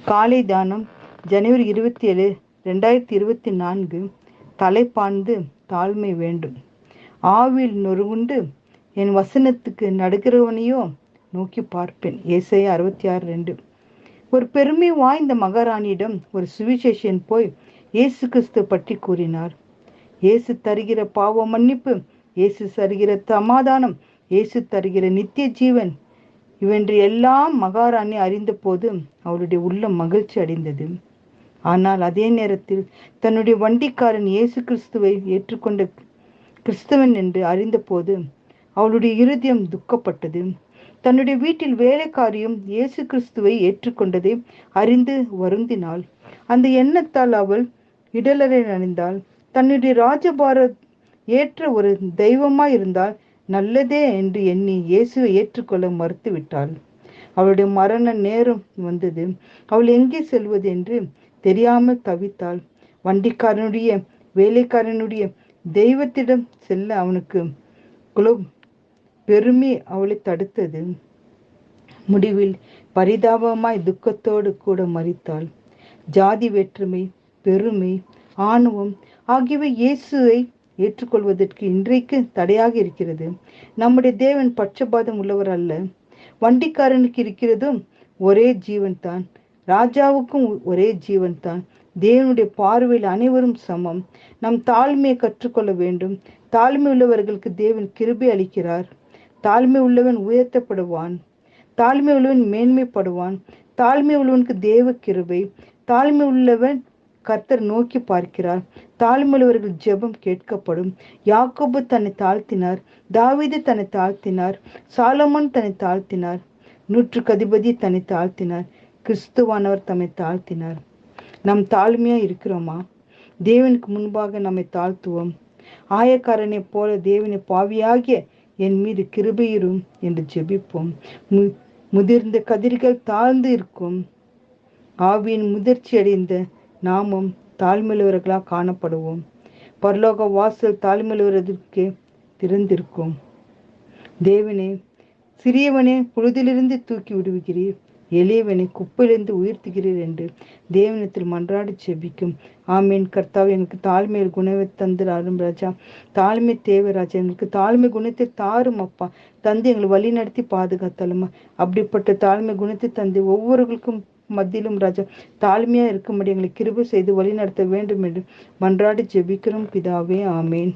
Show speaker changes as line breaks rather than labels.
காலை தானம் ஜனவரி 27, 2024. தலைப்பார்ந்து தாழ்மை வேண்டும். ஆவில் நொறுகுண்டு என் வசனத்துக்கு நடுகிறவனையோ நோக்கி பார்ப்பேன். ஏசாயா 66:2. ஒரு பெருமை வாய்ந்த மகாராணியிடம் ஒரு சுவிசேஷன் போய் இயேசு கிறிஸ்து பற்றி கூறினார். இயேசு தருகிற பாவ மன்னிப்பு, இயேசு தருகிற சமாதானம், இயேசு தருகிற நித்திய ஜீவன், இவன்று எல்லாம் மகாராணி அறிந்த போது அவளுடைய உள்ளம் மகிழ்ச்சி அடைந்தது. ஆனால் அதே நேரத்தில் தன்னுடைய வண்டிக்காரன் இயேசு கிறிஸ்துவை ஏற்றுக்கொண்ட கிறிஸ்தவன் என்று அறிந்த போது அவளுடைய இருதயம் துக்கப்பட்டது. தன்னுடைய வீட்டில் வேலைக்காரியும் இயேசு கிறிஸ்துவை ஏற்றுக்கொண்டதை அறிந்து வருந்தினாள். அந்த எண்ணத்தால் அவள் இடலறை அணிந்தாள். தன்னுடைய ராஜபார ஏற்ற ஒரு தெய்வமாய் இருந்தால் நல்லதே என்று எண்ணி இயேசுவை ஏற்றுக்கொள்ள மறுத்துவிட்டாள். அவளுடைய மரண நேரம் வந்தது. அவள் எங்கே செல்வது என்று தெரியாமல் தவித்தாள். வண்டிக்காரனுடைய வேலைக்காரனுடைய தெய்வத்திடம் செல்ல அவனுக்கு பெருமை அவளை தடுத்தது. முடிவில் பரிதாபமாய் துக்கத்தோடு கூட மரித்தாள். ஜாதி வேற்றுமை, பெருமை, ஆணவம் ஆகியவை இயேசுவை ஏற்றுக்கொள்வதற்கு இன்றைக்கு தடையாக இருக்கிறது. நம்முடைய தேவன் பட்சபாதம் உள்ளவர் அல்ல. வண்டிக்காரனுக்கு இருக்கிறதும் ஒரே ஜீவன் தான், ராஜாவுக்கும் ஒரே ஜீவன் தான். தேவனுடைய பார்வையில் அனைவரும் சமம். நம் தாழ்மையை கற்றுக்கொள்ள வேண்டும். தாழ்மை உள்ளவர்களுக்கு தேவன் கிருபை அளிக்கிறார். தாழ்மை உள்ளவன் உயர்த்தப்படுவான். தாழ்மை உள்ளவன் மேன்மைப்படுவான். தாழ்மை உள்ளவனுக்கு தேவ கிருபை. தாழ்மை உள்ளவன் கர்த்தர் நோக்கி பார்க்கிறார். தாழ்மையுள்ளவர்கள் ஜெபம் கேட்கப்படும். யாக்கோபு தன்னை தாழ்த்தினார். தாவீது தன்னை தாழ்த்தினார். சாலமோன் தன்னை தாழ்த்தினார். 100க்கு அதிபதி தன்னை தாழ்த்தினார். கிறிஸ்துவானவர் தம்மை தாழ்த்தினார். நம் தாழ்மையா இருக்கிறோமா? தேவனுக்கு முன்பாக நம்மை தாழ்த்துவோம். ஆயக்காரனை போல தேவனை பாவியாகிய என் மீது கிருபையிரும் என்று ஜெபிப்போம். முதிர்ந்த கதிர்கள் தாழ்ந்து இருக்கும். ஆவியின் முதிர்ச்சி அடைந்த நாமும் தாழ்மையுள்ளவர்களாக காணப்படுவோம். பரலோக வாசல் தாழ்மையுள்ளவர்களுக்கு திறந்திருக்கும். தேவனே, சிறியவனே பொழுதிலிருந்து தூக்கி விடுகிறீர், எளியவனை குப்பையிலிருந்து உயர்த்துகிறீர் என்று தேவனத்தில் மன்றாடி செபிக்கும். ஆமீன். கர்த்தாவே, எனக்கு தாழ்மையில் குணவை தந்துடாரும் ராஜா. தாழ்மை தேவை ராஜா. எங்களுக்கு தாழ்மை குணத்தை தாரும் அப்பா. தந்து எங்களை வழி நடத்தி பாதுகாத்தாலுமா. அப்படிப்பட்ட தாழ்மை குணத்தை தந்து ஒவ்வொருவர்களுக்கும் மத்தியிலும் ராஜா தாழ்மையா இருக்கும்படி எங்களை கிருபை செய்து வழி நடத்த வேண்டும் என்று மன்றாடி ஜெபிக்கிறோம் பிதாவே. ஆமேன்.